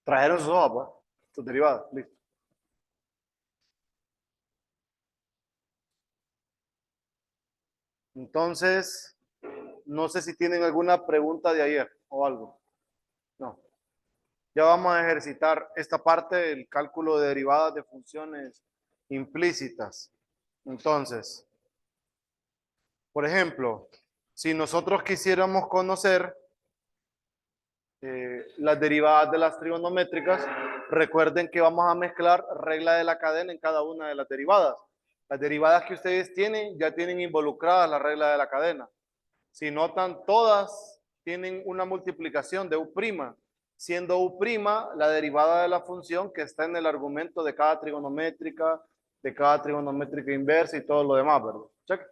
Trajeron sus hojas, pues, sus derivadas. Listo. Entonces, no sé si tienen alguna pregunta de ayer o algo. No. Ya vamos a ejercitar esta parte del cálculo de derivadas de funciones implícitas. Entonces, por ejemplo, si nosotros quisiéramos conocer las derivadas de las trigonométricas, recuerden que vamos a mezclar regla de la cadena en cada una de las derivadas. Las derivadas que ustedes tienen ya tienen involucradas la regla de la cadena. Si notan, todas tienen una multiplicación de U', siendo U' la derivada de la función que está en el argumento de cada trigonométrica inversa y todo lo demás, ¿verdad? Check.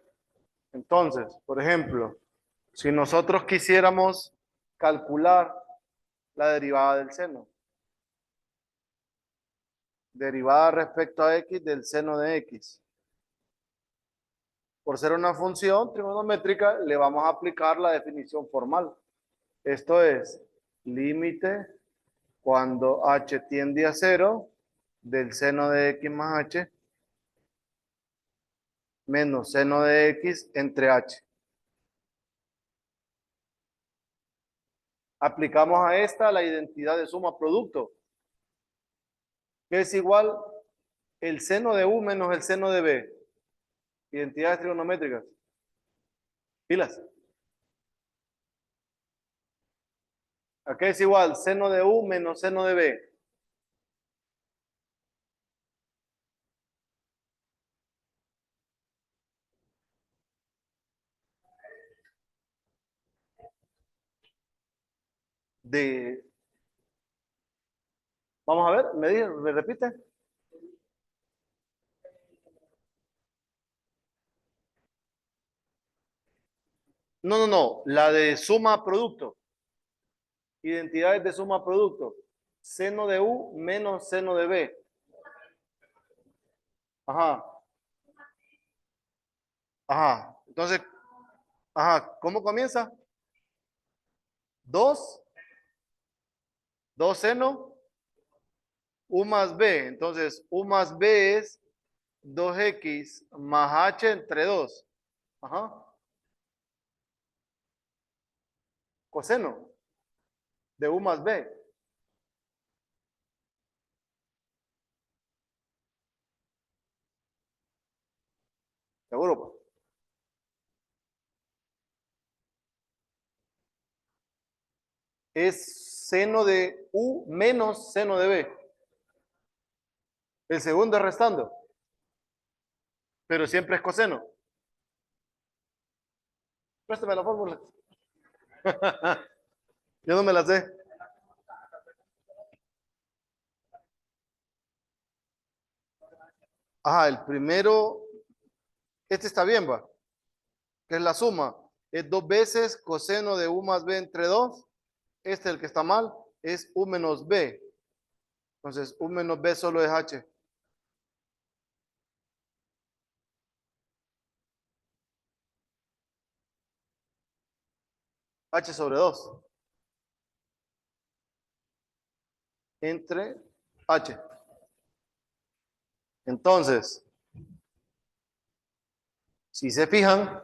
Entonces, por ejemplo, si nosotros quisiéramos calcular la derivada del seno, derivada respecto a x del seno de x. Por ser una función trigonométrica, le vamos a aplicar la definición formal. Esto es límite cuando h tiende a 0 del seno de x más h menos seno de x entre h. Aplicamos a esta la identidad de suma producto, que es igual el seno de u menos el seno de b. Identidades trigonométricas. Pilas. ¿A qué es igual? Seno de u menos seno de b. De, vamos a ver, me repite. No, no, no, la de suma producto. Identidades de suma producto. Seno de u menos seno de b. Ajá, ajá. Entonces, ajá, ¿cómo comienza? 2, 2 seno, u más b. Entonces, u más b es 2x más h entre 2. Ajá. Coseno de u más b. Seguro, pues. Es seno de u menos seno de b. El segundo es restando, pero siempre es coseno. Préstame la fórmula. Yo no me la sé. Ajá, el primero, este está bien, va, que es la suma. Es 2 veces coseno de u más b entre 2. Este, el que está mal, es u menos b. Entonces, u menos b solo es h. H sobre 2 entre h. Entonces, si se fijan,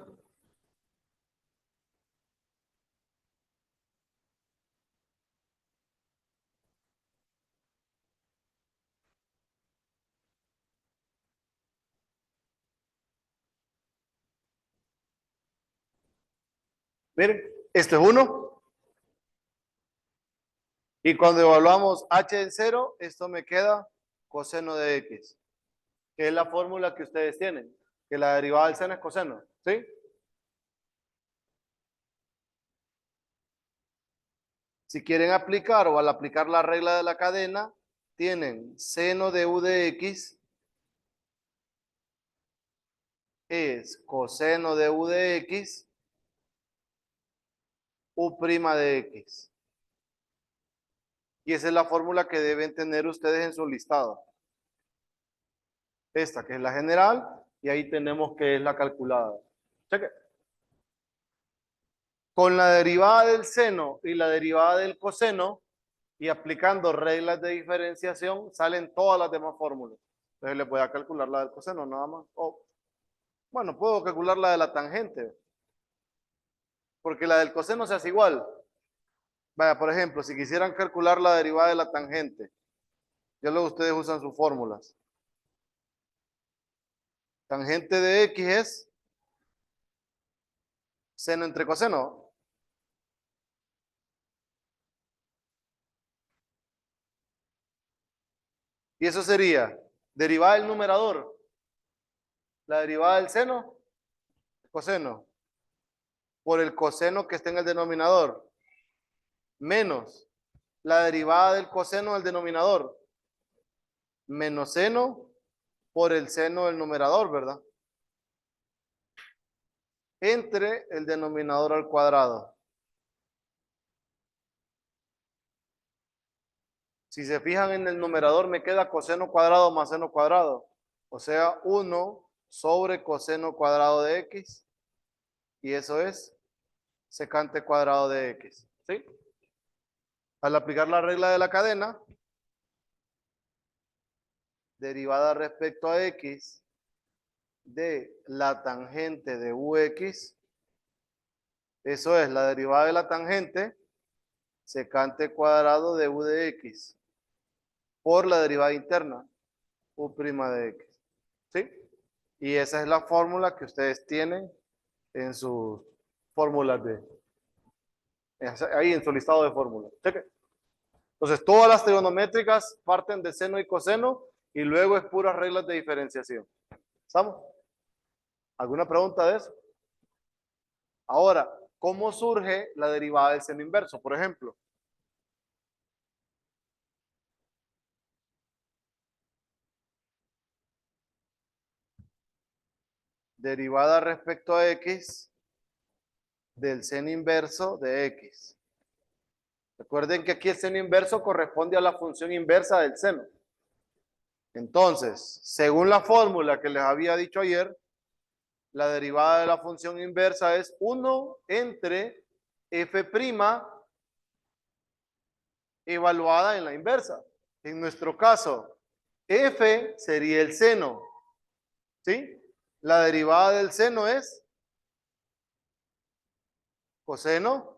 miren, esto es 1. Y cuando evaluamos h en 0, esto me queda coseno de x, que es la fórmula que ustedes tienen, que la derivada del seno es coseno, ¿sí? Si quieren aplicar o al aplicar la regla de la cadena, tienen seno de u de x es coseno de u de x, u' de x. Y esa es la fórmula que deben tener ustedes en su listado. Esta que es la general y ahí tenemos que es la calculada. Cheque. Con la derivada del seno y la derivada del coseno, y aplicando reglas de diferenciación salen todas las demás fórmulas. Entonces le voy a calcular la del coseno nada más. O, bueno, puedo calcular la de la tangente, porque la del coseno se hace igual. Vaya, por ejemplo, si quisieran calcular la derivada de la tangente, ya luego ustedes usan sus fórmulas. Tangente de x es seno entre coseno. Y eso sería derivada del numerador. La derivada del seno, coseno, por el coseno que está en el denominador, menos la derivada del coseno del denominador, menos seno por el seno del numerador, ¿verdad? Entre el denominador al cuadrado. Si se fijan en el numerador me queda coseno cuadrado más seno cuadrado. O sea, 1 sobre coseno cuadrado de x. Y eso es secante cuadrado de x. ¿Sí? Al aplicar la regla de la cadena, derivada respecto a x de la tangente de ux, eso es la derivada de la tangente secante cuadrado de u de x por la derivada interna u' de x. ¿Sí? Y esa es la fórmula que ustedes tienen en sus fórmulas ahí en su listado de fórmulas. Cheque. Entonces, todas las trigonométricas parten de seno y coseno y luego es puras reglas de diferenciación. ¿Estamos? ¿Alguna pregunta de eso? Ahora, ¿cómo surge la derivada del seno inverso? Por ejemplo, derivada respecto a x del seno inverso de x. Recuerden que aquí el seno inverso corresponde a la función inversa del seno. Entonces, según la fórmula que les había dicho ayer, la derivada de la función inversa es 1 entre f' evaluada en la inversa. En nuestro caso, f sería el seno, ¿sí? La derivada del seno es coseno,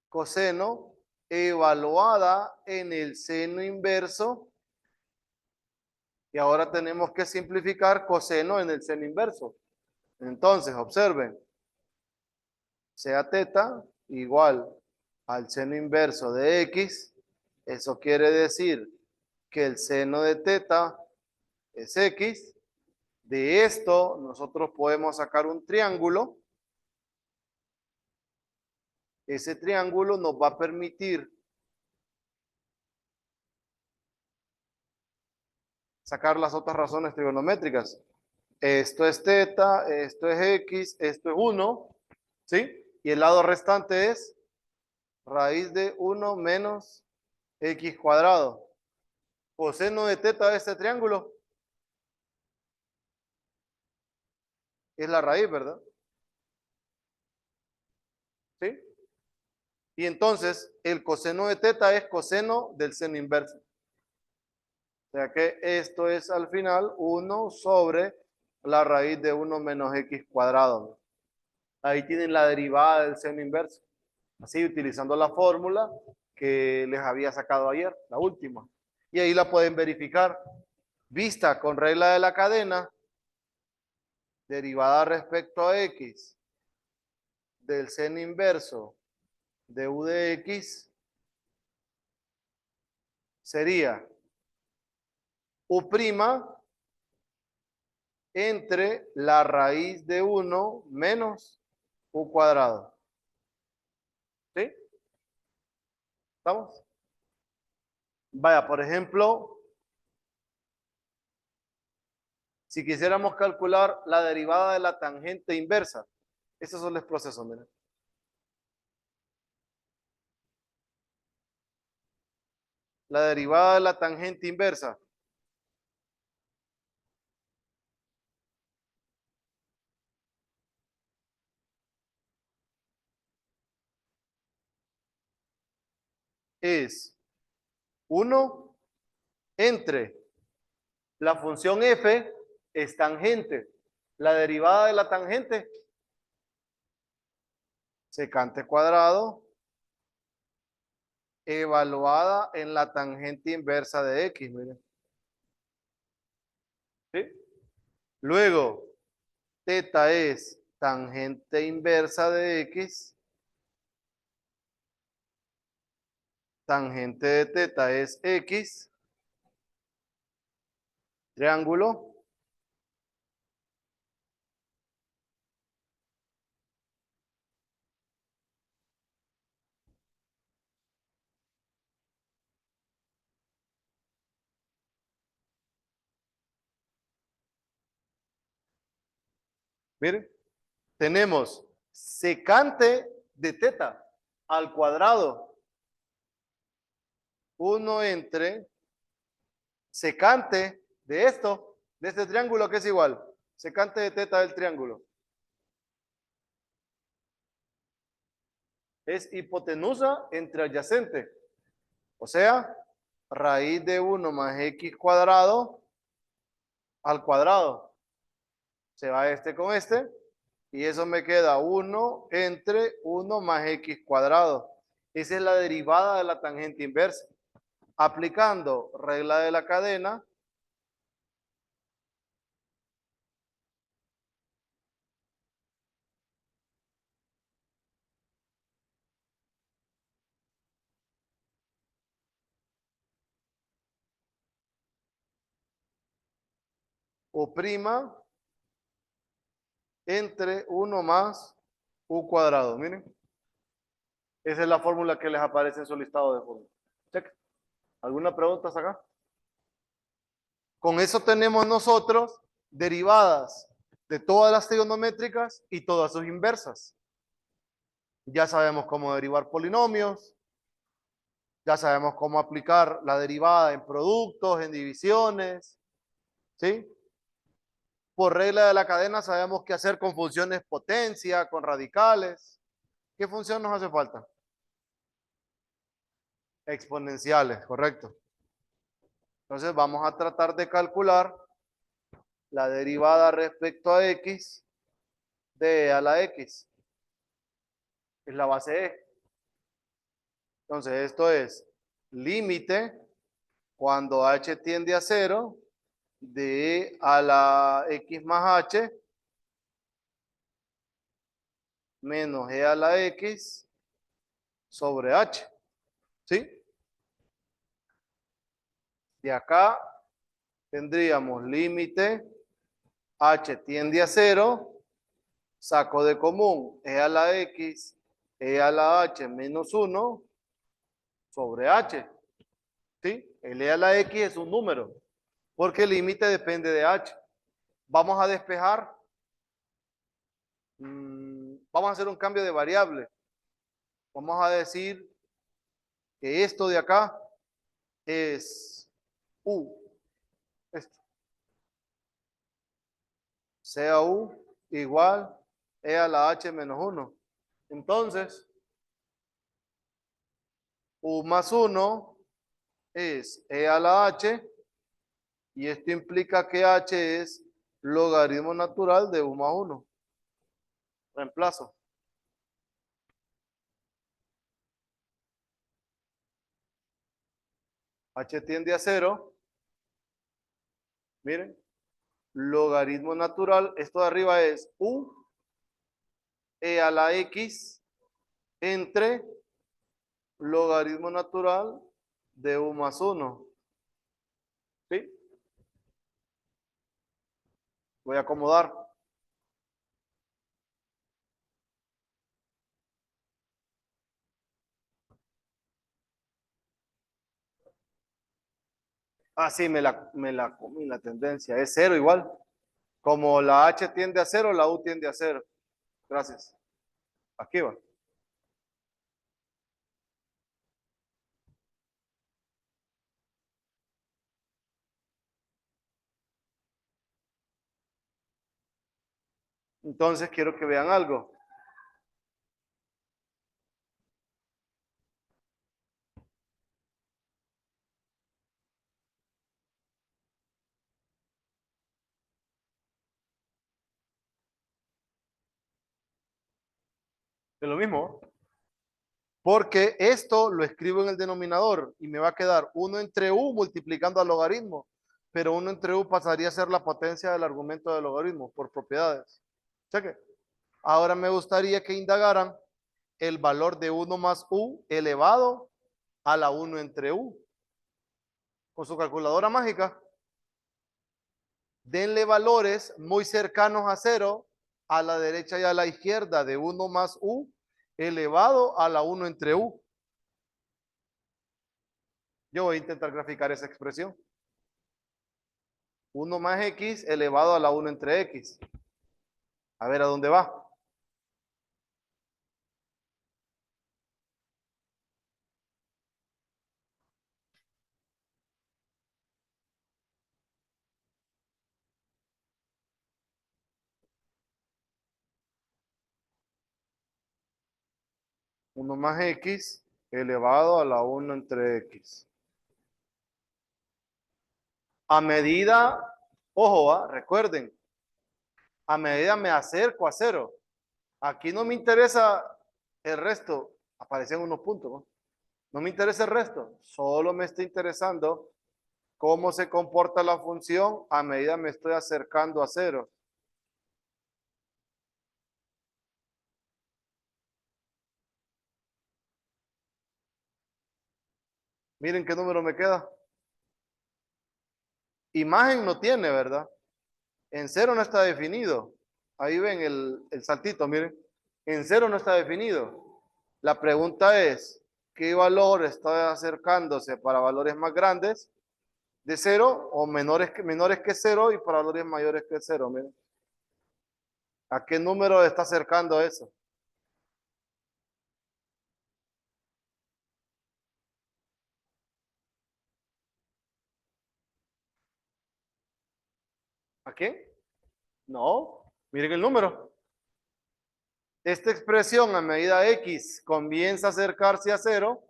coseno evaluada en el seno inverso. Y ahora tenemos que simplificar coseno en el seno inverso. Entonces, observen, sea teta igual al seno inverso de x, eso quiere decir que el seno de teta es x. De esto nosotros podemos sacar un triángulo. Ese triángulo nos va a permitir sacar las otras razones trigonométricas. Esto es teta, esto es x, esto es 1, ¿sí? Y el lado restante es raíz de 1 menos x cuadrado. Coseno de teta de este triángulo es la raíz, ¿verdad? ¿Sí? Y entonces el coseno de teta es coseno del seno inverso. O sea que esto es al final 1 sobre la raíz de 1 menos x cuadrado. Ahí tienen la derivada del seno inverso. Así utilizando la fórmula que les había sacado ayer, la última. Y ahí la pueden verificar. Vista con regla de la cadena, derivada respecto a x del seno inverso de u de x sería u' entre la raíz de 1 menos u cuadrado. ¿Sí? ¿Estamos? Vaya, por ejemplo, si quisiéramos calcular la derivada de la tangente inversa, esos son los procesos, miren. La derivada de la tangente inversa. es 1 entre la función f es tangente. La derivada de la tangente, secante cuadrado, evaluada en la tangente inversa de x. Miren. ¿Sí? Luego, teta es tangente inversa de x. Tangente de teta es x. Triángulo. Miren, tenemos secante de teta al cuadrado. 1 entre secante de esto, de este triángulo que es igual. Secante de teta del triángulo. Es hipotenusa entre adyacente. O sea, raíz de 1 más x cuadrado al cuadrado. Se va este con este. Y eso me queda 1 entre 1 más x cuadrado. Esa es la derivada de la tangente inversa. Aplicando regla de la cadena, o prima entre 1 más u cuadrado. Miren, esa es la fórmula que les aparece en su listado de fórmulas. Check. ¿Alguna pregunta acá? Con eso tenemos nosotros derivadas de todas las trigonométricas y todas sus inversas. Ya sabemos cómo derivar polinomios, ya sabemos cómo aplicar la derivada en productos, en divisiones, ¿sí? Por regla de la cadena sabemos qué hacer con funciones potencia, con radicales. ¿Qué función nos hace falta? Exponenciales, correcto. Entonces vamos a tratar de calcular la derivada respecto a x de e a la x. Es la base e. Entonces esto es límite cuando h tiende a 0 de e a la x más h menos e a la x sobre h. ¿Sí? De acá tendríamos límite h tiende a 0, saco de común e a la x, e a la h menos 1 sobre h. ¿Sí? El e a la x es un número, porque el límite depende de h. Vamos a despejar. Vamos a hacer un cambio de variable. Vamos a decir que esto de acá es u. Esto. Sea u igual e a la h menos 1. Entonces, u más 1 es e a la h, y esto implica que h es logaritmo natural de u más 1. Reemplazo. H tiende a 0. Miren, logaritmo natural, esto de arriba es u e a la x entre logaritmo natural de u más 1. ¿Sí? Voy a acomodar. Ah, sí, me la comí la tendencia. Es 0 igual. Como la h tiende a 0, la u tiende a 0. Gracias. Aquí va. Entonces quiero que vean algo. Es lo mismo. Porque esto lo escribo en el denominador y me va a quedar 1 entre u multiplicando al logaritmo. Pero 1 entre u pasaría a ser la potencia del argumento del logaritmo por propiedades. Cheque. Ahora me gustaría que indagaran el valor de 1 más u elevado a la 1 entre u. Con su calculadora mágica, denle valores muy cercanos a cero a la derecha y a la izquierda de 1 más u elevado a la 1 entre u. Yo voy a intentar graficar esa expresión. 1 más x elevado a la 1 entre x. A ver a dónde va. Uno más x elevado a la 1 entre x. A medida, ojo, recuerden, a medida me acerco a cero. Aquí no me interesa el resto. Aparecen unos puntos, ¿no? No me interesa el resto. Solo me está interesando cómo se comporta la función a medida me estoy acercando a cero. Miren qué número me queda. Imagen no tiene, ¿verdad? En cero no está definido. Ahí ven el saltito, miren. En cero no está definido. La pregunta es, ¿qué valor está acercándose para valores más grandes de cero o menores que cero y para valores mayores que cero? Miren. ¿A qué número está acercando eso? ¿A qué? No, miren el número. Esta expresión a medida x comienza a acercarse a cero,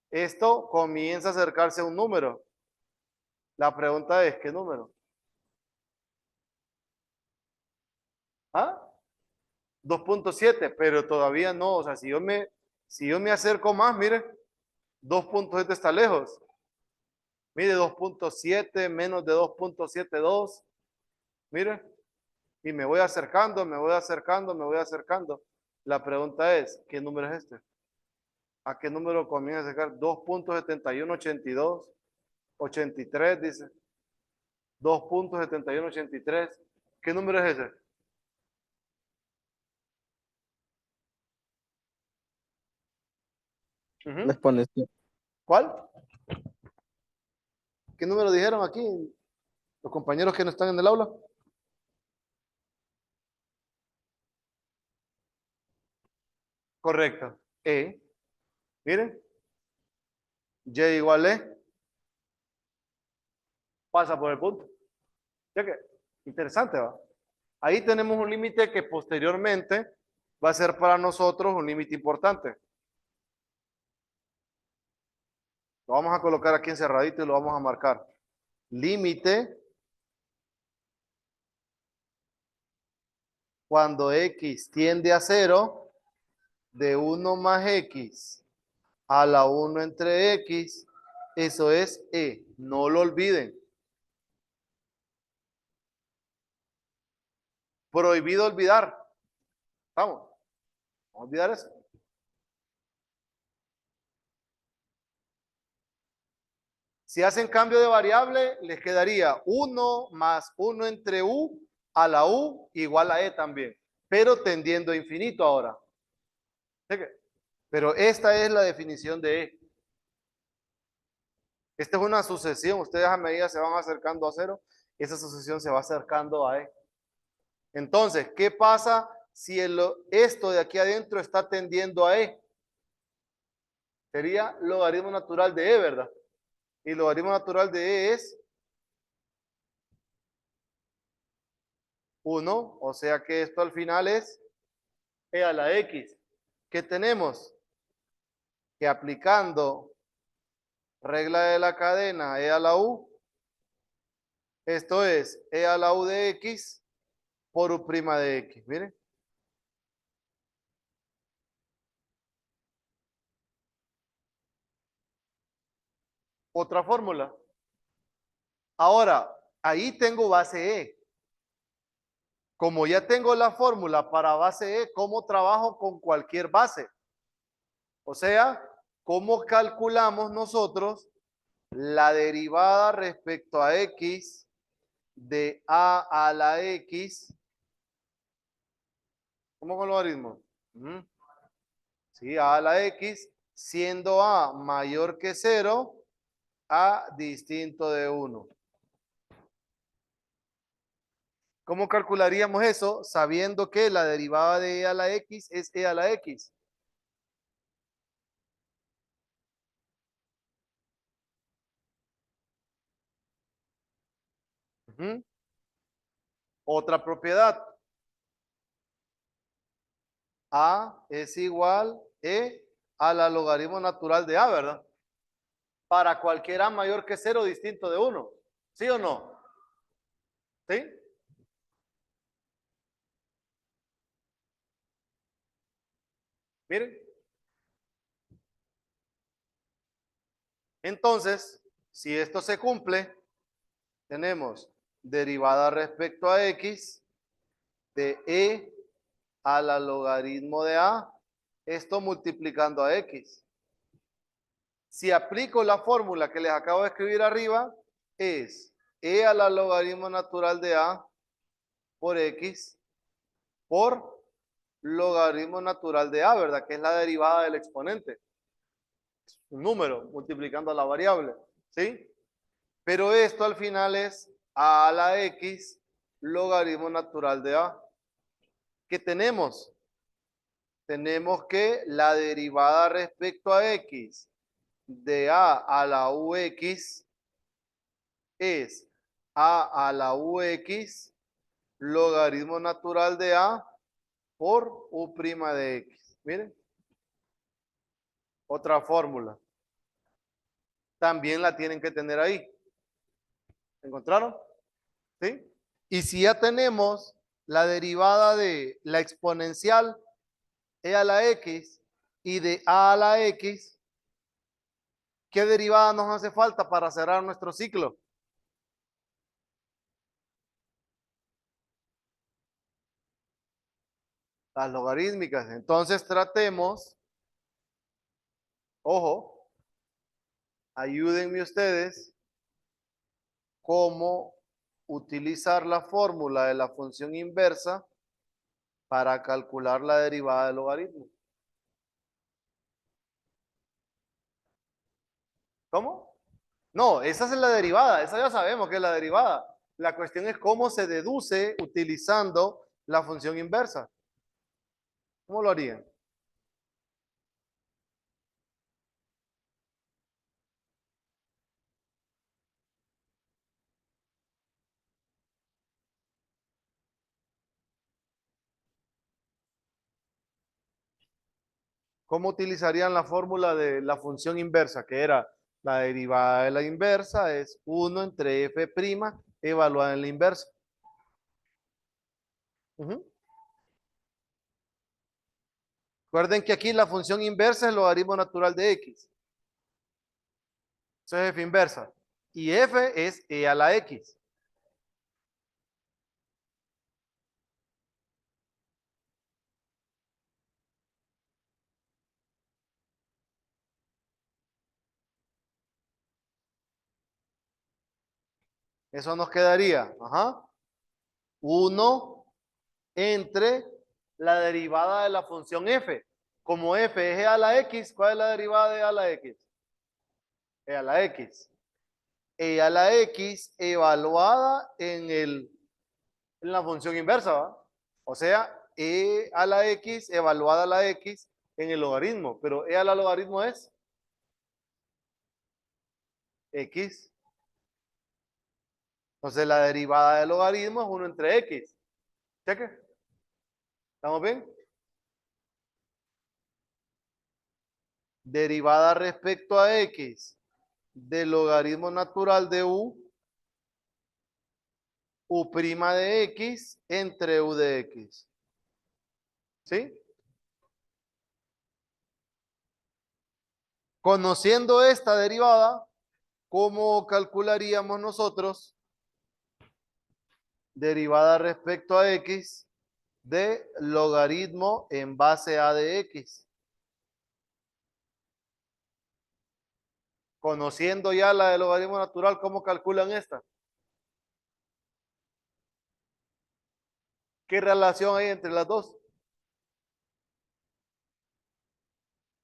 esto comienza a acercarse a un número. La pregunta es, ¿qué número? ¿Ah? 2.7, pero todavía no. O sea, si yo me acerco más, mire, 2.7 está lejos. Mire, 2.7 menos de 2.72. Mire, y me voy acercando, me voy acercando, me voy acercando. La pregunta es, ¿qué número es este? ¿A qué número comienza a acercar? 2.7182, 83, dice. 2.7183. ¿Qué número es ese? La Ujú. exponencial. ¿Cuál? ¿Qué número dijeron aquí los compañeros que no están en el aula? Correcto. E. Miren, y igual E pasa por el punto. Ya que, interesante, ¿va? Ahí tenemos un límite que posteriormente va a ser para nosotros un límite importante. Lo vamos a colocar aquí encerradito y lo vamos a marcar. Límite cuando x tiende a cero de 1 más x a la 1 entre x, eso es E. No lo olviden. Prohibido olvidar. Vamos, vamos a olvidar eso. Si hacen cambio de variable, les quedaría 1 más 1 entre u a la u igual a e también, pero tendiendo a infinito ahora. Pero esta es la definición de e. Esta es una sucesión. Ustedes a medida se van acercando a cero, esa sucesión se va acercando a e. Entonces, ¿qué pasa si esto de aquí adentro está tendiendo a e? Sería logaritmo natural de e, ¿verdad? Y logaritmo natural de e es 1, o sea que esto al final es e a la x. ¿Qué tenemos? Que aplicando regla de la cadena e a la u, esto es e a la u de x por u' de x. Miren. Otra fórmula. Ahora, ahí tengo base E. Como ya tengo la fórmula para base E, ¿cómo trabajo con cualquier base? O sea, ¿cómo calculamos nosotros la derivada respecto a X de A a la X? ¿Cómo con logaritmo? Sí, A a la X, siendo A mayor que 0, A distinto de 1. ¿Cómo calcularíamos eso sabiendo que la derivada de E a la X es E a la X? Ujú. Otra propiedad. A es igual E a la logaritmo natural de A, ¿verdad? Para cualquier A mayor que 0 distinto de 1. ¿Sí o no? ¿Sí? Miren. Entonces, si esto se cumple, tenemos derivada respecto a X de E a la logaritmo de A, esto multiplicando a X. Si aplico la fórmula que les acabo de escribir arriba, es E a la logaritmo natural de A por X por logaritmo natural de A, ¿verdad? Que es la derivada del exponente. Un número multiplicando la variable, ¿sí? Pero esto al final es A a la X logaritmo natural de A. ¿Qué tenemos? Tenemos que la derivada respecto a X de A a la UX es A a la UX logaritmo natural de A por U' de X. Miren, otra fórmula. También la tienen que tener ahí. ¿Encontraron? ¿Sí? Y si ya tenemos la derivada de la exponencial E a la X y de A a la X, ¿qué derivada nos hace falta para cerrar nuestro ciclo? Las logarítmicas. Entonces tratemos, ojo, ayúdenme ustedes cómo utilizar la fórmula de la función inversa para calcular la derivada del logaritmo. ¿Cómo? No, esa es la derivada, esa ya sabemos que es la derivada. La cuestión es cómo se deduce utilizando la función inversa. ¿Cómo lo harían? ¿Cómo utilizarían la fórmula de la función inversa, que era la derivada de la inversa es 1 entre f' evaluada en la inversa? Ujú. Recuerden que aquí la función inversa es el logaritmo natural de x. Eso es f inversa. Y f es e a la x. Eso nos quedaría, 1 entre la derivada de la función f. Como f es e a la x, ¿cuál es la derivada de e a la x? E a la x. E a la x evaluada en la función inversa, ¿va? O sea, e a la x evaluada a la x en el logaritmo, pero e a la logaritmo es x. Entonces la derivada del logaritmo es 1 entre x. ¿Cheque? ¿Estamos bien? Derivada respecto a x del logaritmo natural de u' de x entre u de x. ¿Sí? Conociendo esta derivada, ¿Cómo calcularíamos nosotros derivada respecto a x de logaritmo en base a de x? Conociendo ya la del logaritmo natural, ¿cómo calculan esta? ¿Qué relación hay entre las dos?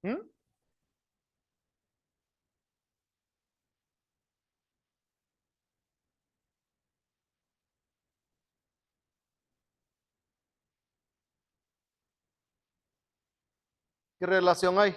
¿Mm? ¿Qué relación hay?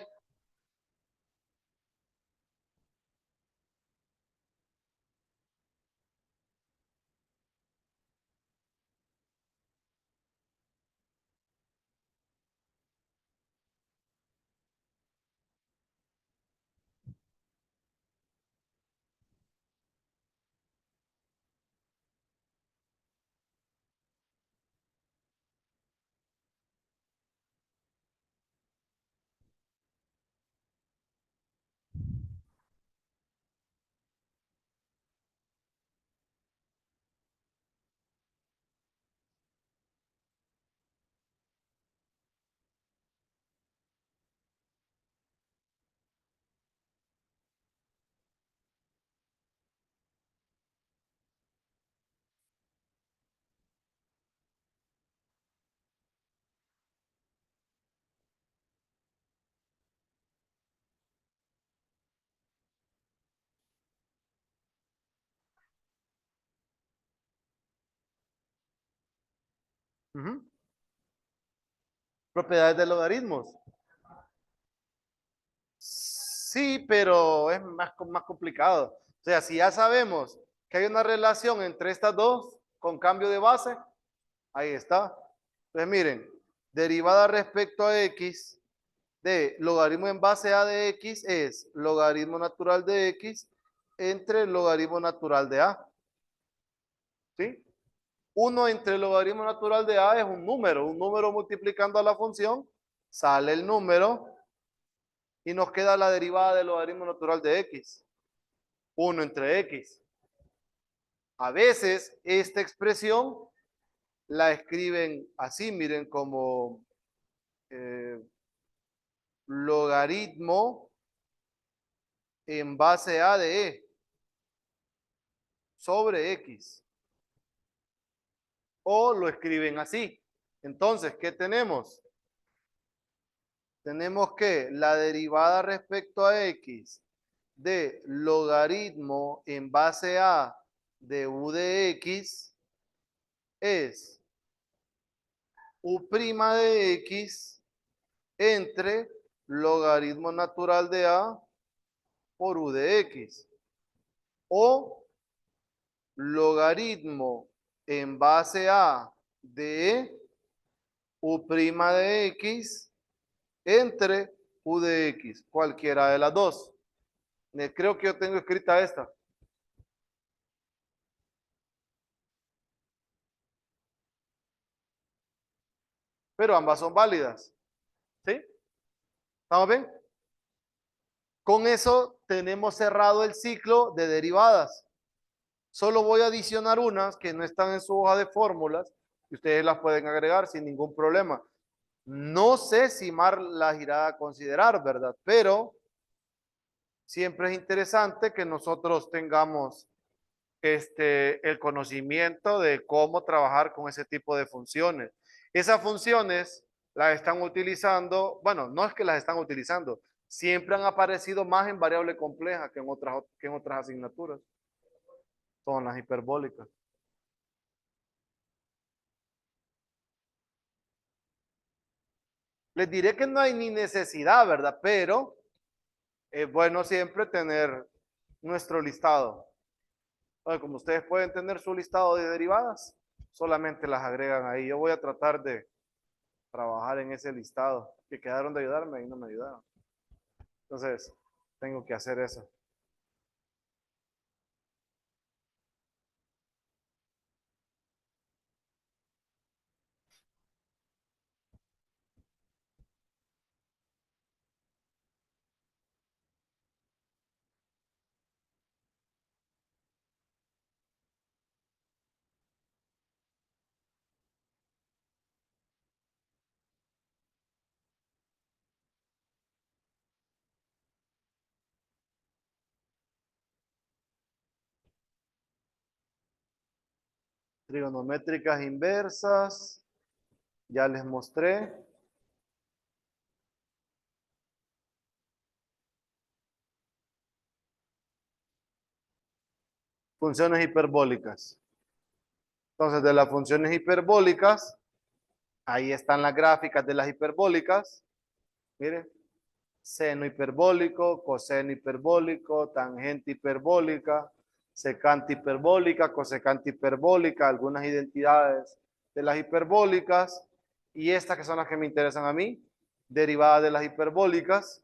Ujú. Propiedades de logaritmos. Sí, pero es más complicado. O sea, si ya sabemos que hay una relación entre estas dos con cambio de base, ahí está. Entonces, miren, derivada respecto a x de logaritmo en base a de x es logaritmo natural de x entre logaritmo natural de a. ¿Sí? Uno entre el logaritmo natural de a es un número multiplicando a la función, sale el número y nos queda la derivada del logaritmo natural de x, uno entre x. A veces esta expresión la escriben así, miren, como eh, logaritmo en base a de e sobre x, o lo escriben así. Entonces, ¿qué tenemos? Tenemos que la derivada respecto a x de logaritmo en base a de u de x es u' de x entre logaritmo natural de a por u de x, o logaritmo en base a de u' de x entre u de x, cualquiera de las dos. Creo que yo tengo escrita esta, pero ambas son válidas. ¿Sí? ¿Estamos bien? Con eso tenemos cerrado el ciclo de derivadas. Solo voy a adicionar unas que no están en su hoja de fórmulas y ustedes las pueden agregar sin ningún problema. No sé si Mar las irá a considerar, ¿verdad? Pero siempre es interesante que nosotros tengamos el conocimiento de cómo trabajar con ese tipo de funciones. Esas funciones las están utilizando, bueno, no es que las están utilizando, siempre han aparecido más en variable compleja que en otras asignaturas. Son las hiperbólicas. Les diré que no hay ni necesidad, ¿verdad? Pero es bueno siempre tener nuestro listado. Bueno, como ustedes pueden tener su listado de derivadas, solamente las agregan ahí. Yo voy a tratar de trabajar en ese listado, que quedaron de ayudarme y no me ayudaron. Entonces, tengo que hacer eso. Trigonométricas inversas. Ya les mostré. Funciones hiperbólicas. Entonces, de las funciones hiperbólicas, ahí están las gráficas de las hiperbólicas. Miren, seno hiperbólico, coseno hiperbólico, tangente hiperbólica, secante hiperbólica, cosecante hiperbólica, algunas identidades de las hiperbólicas, y estas que son las que me interesan a mí, derivadas de las hiperbólicas.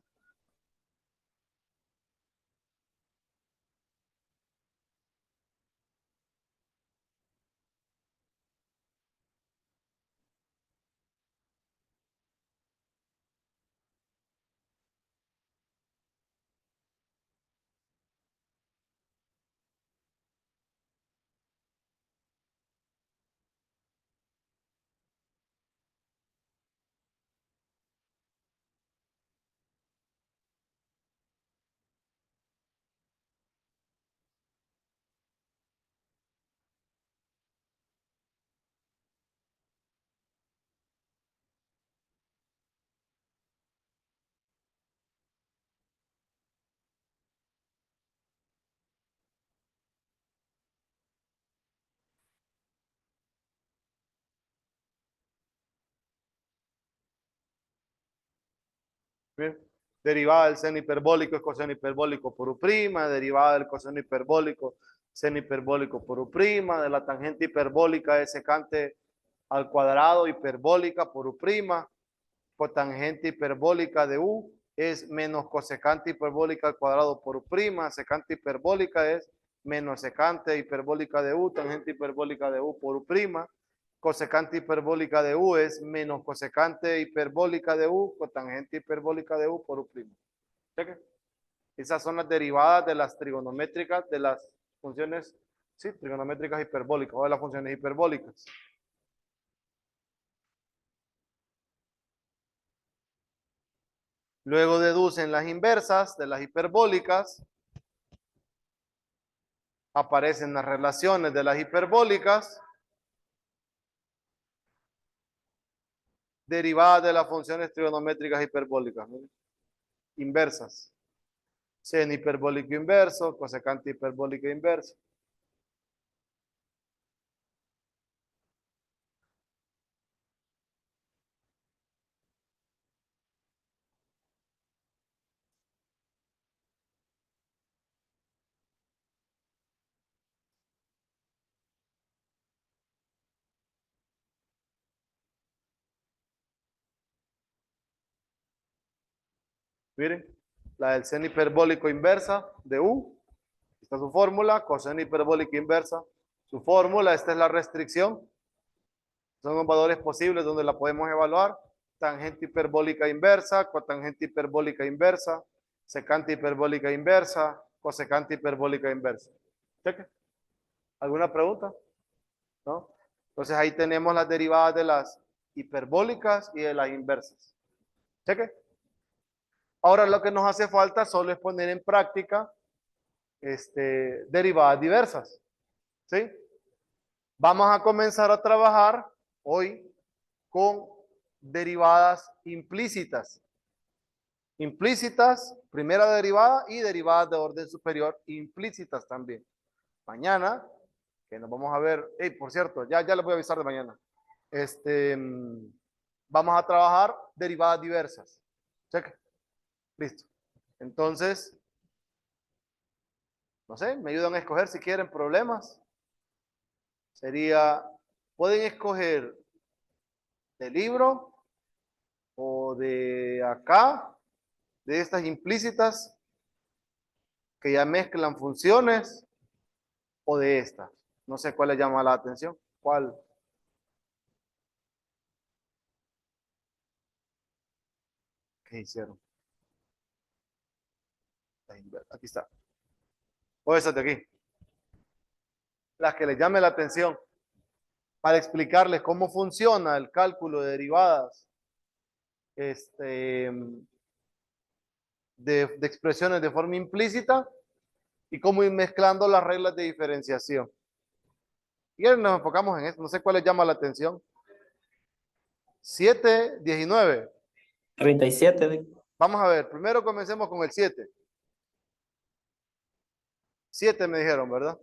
Bien. Derivada del seno hiperbólico es coseno hiperbólico por U', derivada del coseno hiperbólico, seno hiperbólico por U', de la tangente hiperbólica es secante al cuadrado hiperbólica por U', cotangente hiperbólica de U es menos cosecante hiperbólica al cuadrado por U', secante hiperbólica es menos secante hiperbólica de U, tangente hiperbólica de U por U', cosecante hiperbólica de U es menos cosecante hiperbólica de U, cotangente hiperbólica de U por U'. ¿Cheque? Esas son las derivadas de las trigonométricas, de las funciones, sí, trigonométricas hiperbólicas o de las funciones hiperbólicas. Luego deducen las inversas de las hiperbólicas. Aparecen las relaciones de las hiperbólicas. Derivadas de las funciones trigonométricas hiperbólicas. Inversas. Seno hiperbólico inverso, cosecante hiperbólico inverso. Miren, la del seno hiperbólico inversa de U. Esta es su fórmula, coseno hiperbólica inversa. Su fórmula, esta es la restricción. Son los valores posibles donde la podemos evaluar. Tangente hiperbólica inversa, cotangente hiperbólica inversa, secante hiperbólica inversa, cosecante hiperbólica inversa. ¿Cheque? ¿Alguna pregunta? ¿No? Entonces ahí tenemos las derivadas de las hiperbólicas y de las inversas. ¿Cheque? Ahora lo que nos hace falta solo es poner en práctica derivadas diversas. ¿Sí? Vamos a comenzar a trabajar hoy con derivadas implícitas. Implícitas, primera derivada y derivadas de orden superior implícitas también. Mañana, que nos vamos a ver, por cierto, ya les voy a avisar de mañana. Vamos a trabajar derivadas diversas. Cheque. Listo. Entonces, no sé, me ayudan a escoger si quieren problemas. Sería, pueden escoger de libro o de acá, de estas implícitas que ya mezclan funciones o de estas. No sé cuál les llama la atención. ¿Cuál? ¿Qué hicieron? Aquí está. O esas de aquí. Las que les llame la atención. Para explicarles cómo funciona el cálculo de derivadas de expresiones de forma implícita y cómo ir mezclando las reglas de diferenciación. Y ahora nos enfocamos en eso. No sé cuál les llama la atención. 7, 19. 37. Vamos a ver, primero comencemos con el 7. 7 me dijeron, ¿verdad?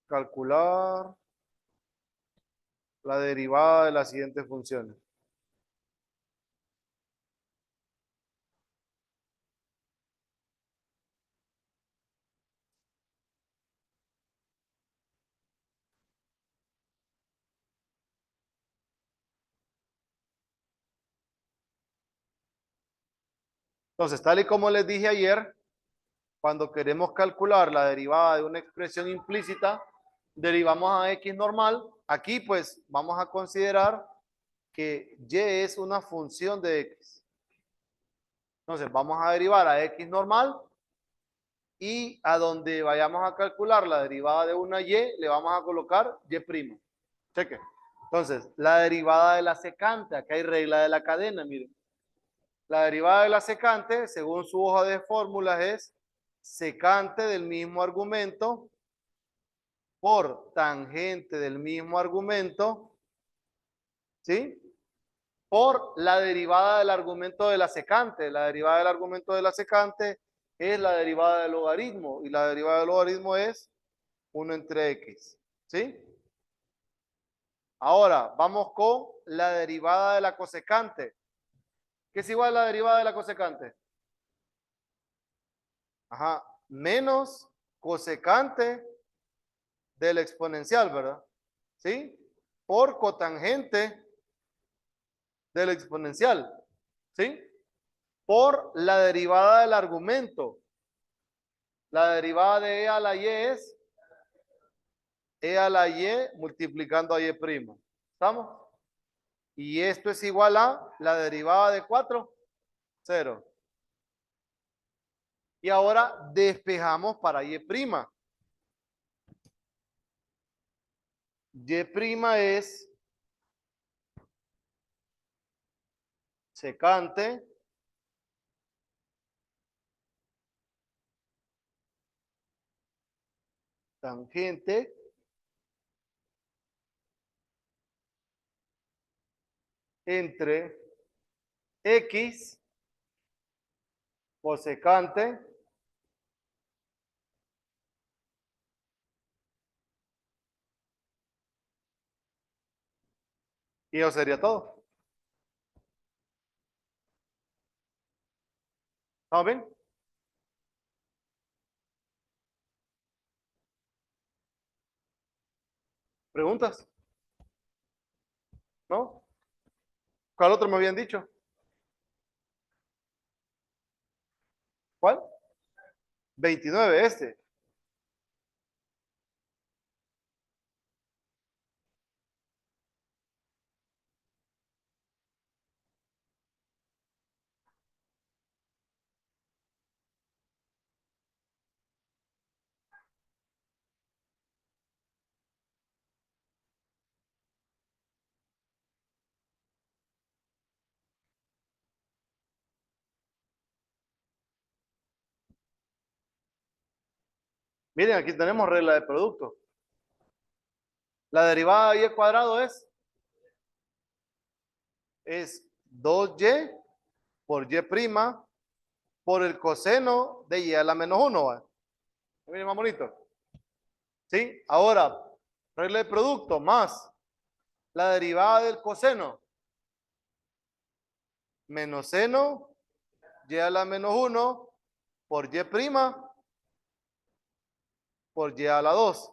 Calcular la derivada de las siguientes funciones. Entonces, tal y como les dije ayer, cuando queremos calcular la derivada de una expresión implícita, derivamos a x normal. Aquí, pues, vamos a considerar que y es una función de x. Entonces, vamos a derivar a x normal y a donde vayamos a calcular la derivada de una y, le vamos a colocar y'. Cheque. Entonces, la derivada de la secante, acá hay regla de la cadena, miren. La derivada de la secante, según su hoja de fórmulas, es secante del mismo argumento por tangente del mismo argumento, ¿sí? Por la derivada del argumento de la secante. La derivada del argumento de la secante es la derivada del logaritmo, y la derivada del logaritmo es 1 entre x, ¿sí? Ahora, vamos con la derivada de la cosecante. ¿Qué es igual a la derivada de la cosecante? Ajá, menos cosecante del exponencial, ¿verdad? ¿Sí? Por cotangente del exponencial, ¿sí? Por la derivada del argumento. La derivada de e a la y es e a la y multiplicando a y'. ¿Estamos? Y esto es igual a la derivada de 4, 0. Y ahora despejamos para y'. Y' es secante tangente entre x cosecante y eso sería todo. ¿Estamos bien? ¿Preguntas? ¿No? ¿Cuál otro me habían dicho? ¿Cuál? 29, este. Miren, aquí tenemos regla de producto. La derivada de y cuadrado es 2y por y' por el coseno de y a la menos 1. ¿Va? Miren más bonito. ¿Sí? Ahora, regla de producto más la derivada del coseno menos seno y a la menos 1 por y' por y a la 2.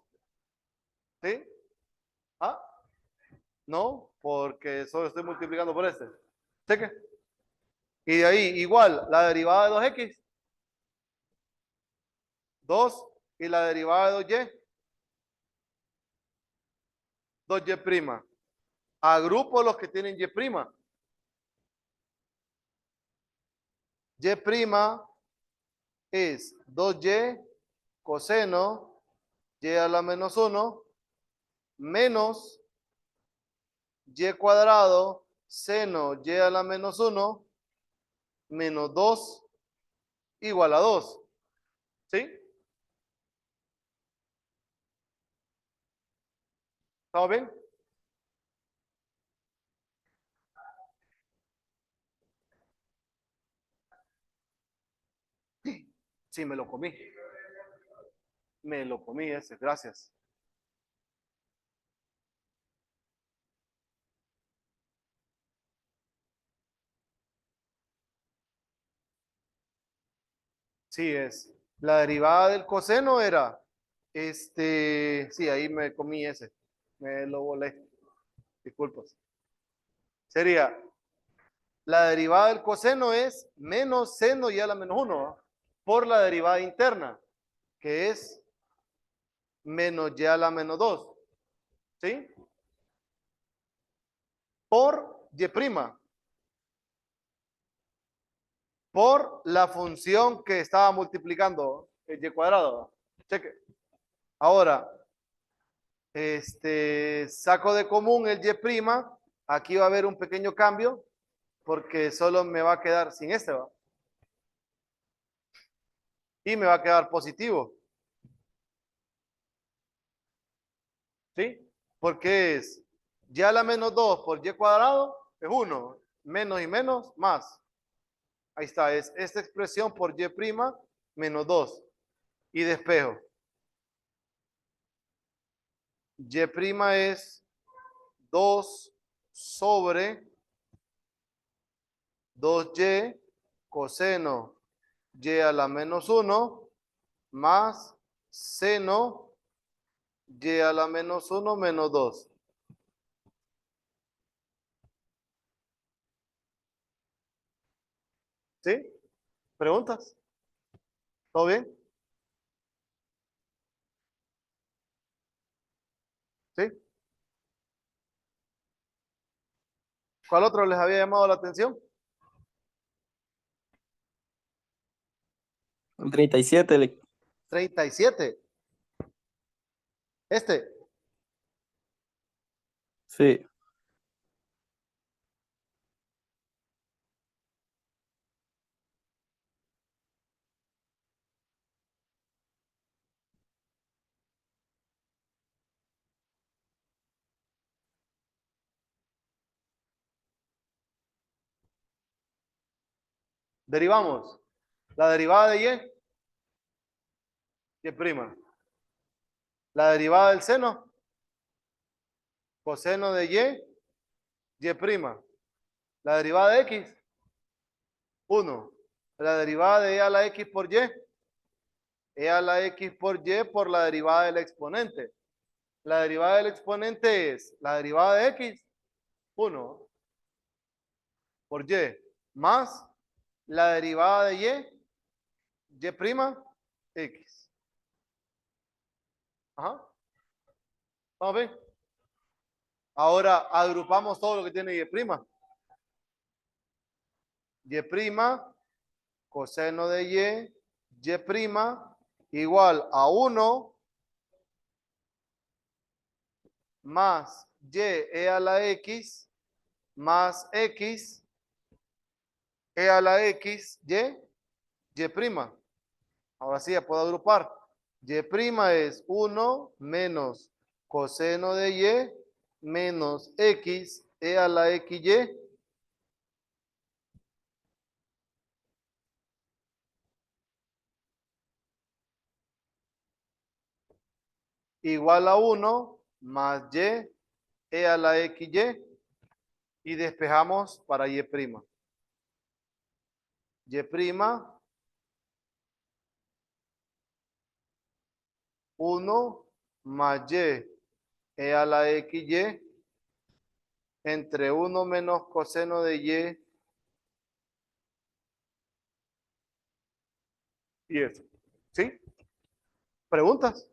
¿Sí? ¿Ah? No, porque solo estoy multiplicando por este. Cheque. Y de ahí, igual, la derivada de 2x, 2, y la derivada de 2y'. Agrupo los que tienen y'. Y' es 2y coseno y a la menos 1 menos y cuadrado seno y a la menos 1 menos 2 igual a 2. ¿Sí? ¿Estamos bien? Sí, me lo comí. Me lo comí ese, gracias. Sí, es. La derivada del coseno era, sí, ahí me comí ese. Me lo volé. Disculpas. Sería, la derivada del coseno es menos seno y a la menos 1 por la derivada interna, que es menos y a la menos 2. ¿Sí? Por y prima. Por la función que estaba multiplicando el y cuadrado. Cheque. Ahora, saco de común el y prima. Aquí va a haber un pequeño cambio porque solo me va a quedar sin este, ¿va? Y me va a quedar positivo. ¿Sí? Porque es y a la menos 2 por y cuadrado es 1. Menos y menos, más. Ahí está, es esta expresión por y prima menos 2. Y despejo. Y prima es 2 sobre 2y coseno y a la menos 1 más seno y a la menos 1 menos 2. ¿Sí? ¿Preguntas? ¿Todo bien? ¿Sí? ¿Cuál otro les había llamado la atención? El 37, Vic. 37. Este. Sí. Derivamos. La derivada de y prima. La derivada del seno, coseno de y prima. La derivada de x, 1. La derivada de e a la x por y, e a la x por y por la derivada del exponente. La derivada del exponente es la derivada de x, 1 por y, más la derivada de y prima, x. Ajá. Vamos a ver. Ahora agrupamos todo lo que tiene y prima. Y prima, coseno de y prima, igual a 1 más y e a la x más x e a la x y prima. Ahora sí ya puedo agrupar. Y prima es 1 menos coseno de y menos x e a la xy igual a 1 más y e a la xy y despejamos para y prima. Y prima 1 más y e a la xy entre 1 menos coseno de y eso. ¿Sí? ¿Preguntas?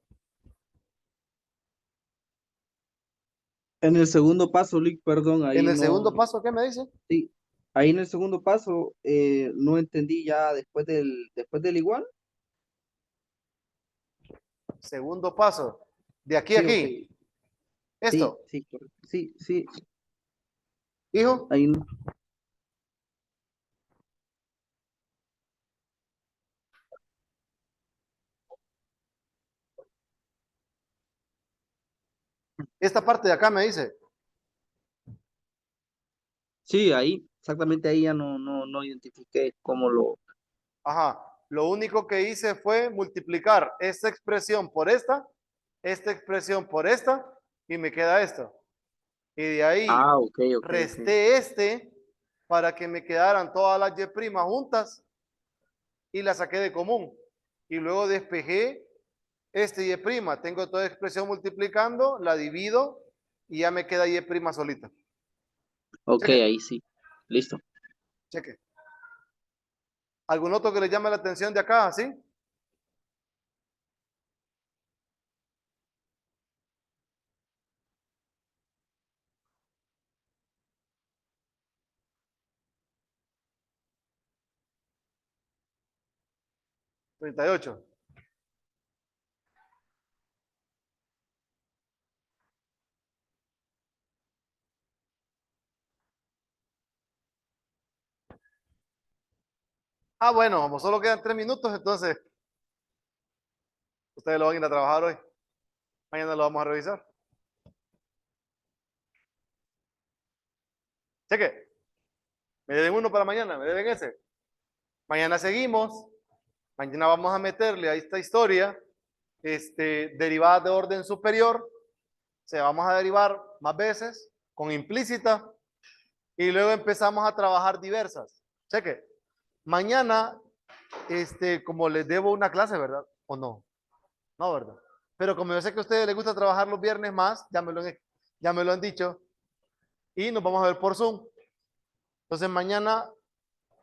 En el segundo paso, Lick, perdón, En ahí el no, segundo paso, ¿qué me dice? sí, ahí en el segundo paso no entendí ya después del igual. Segundo paso. De aquí a Sí, aquí. ok. Esto. Sí, sí, correcto. Sí, sí, Hijo. ahí no. Esta parte de acá me dice. Sí, ahí, exactamente ahí ya no identifiqué cómo lo. Ajá. Lo único que hice fue multiplicar esta expresión por esta expresión por esta, y me queda esto. Y de ahí Ah, ok, ok, ok. resté este para que me quedaran todas las y' juntas y las saqué de común. Y luego despejé este y'. Tengo toda expresión multiplicando, la divido y ya me queda y' solita. Ok, Cheque, ahí sí. Listo. cheque. ¿Algún otro que le llame la atención de acá? ¿Sí? ¿38? Ah, bueno, como solo quedan 3 minutos, entonces ustedes lo van a ir a trabajar hoy. Mañana lo vamos a revisar. Cheque. Me deben uno para mañana, me deben ese. Mañana seguimos. Mañana vamos a meterle a esta historia derivadas de orden superior. O sea, vamos a derivar más veces con implícita y luego empezamos a trabajar diversas. Cheque. Mañana, como les debo una clase, ¿verdad? ¿O no? No, ¿verdad? Pero como yo sé que a ustedes les gusta trabajar los viernes más, ya me lo han dicho, y nos vamos a ver por Zoom. Entonces mañana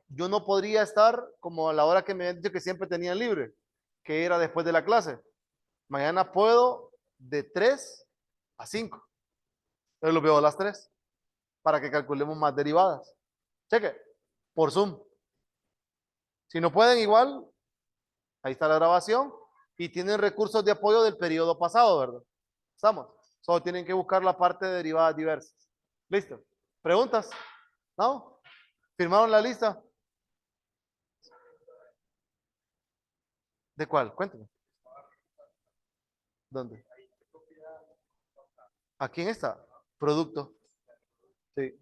yo no podría estar como a la hora que me habían dicho que siempre tenían libre, que era después de la clase. Mañana puedo de 3 a 5. Entonces los veo a las 3 para que calculemos más derivadas. Cheque, por Zoom. Si no pueden, igual, ahí está la grabación y tienen recursos de apoyo del periodo pasado, ¿verdad? ¿Estamos? Solo tienen que buscar la parte de derivadas diversas. ¿Listo? ¿Preguntas? ¿No? ¿Firmaron la lista? ¿De cuál? Cuéntame. ¿Dónde? ¿Aquí en esta? Producto. Sí.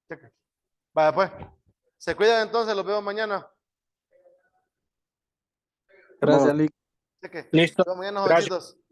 Cheque. Vaya pues. Se cuidan entonces, los veo mañana. Gracias, Lick. Cheque. Listo. Nos vemos mañana, Gracias. jovencitos.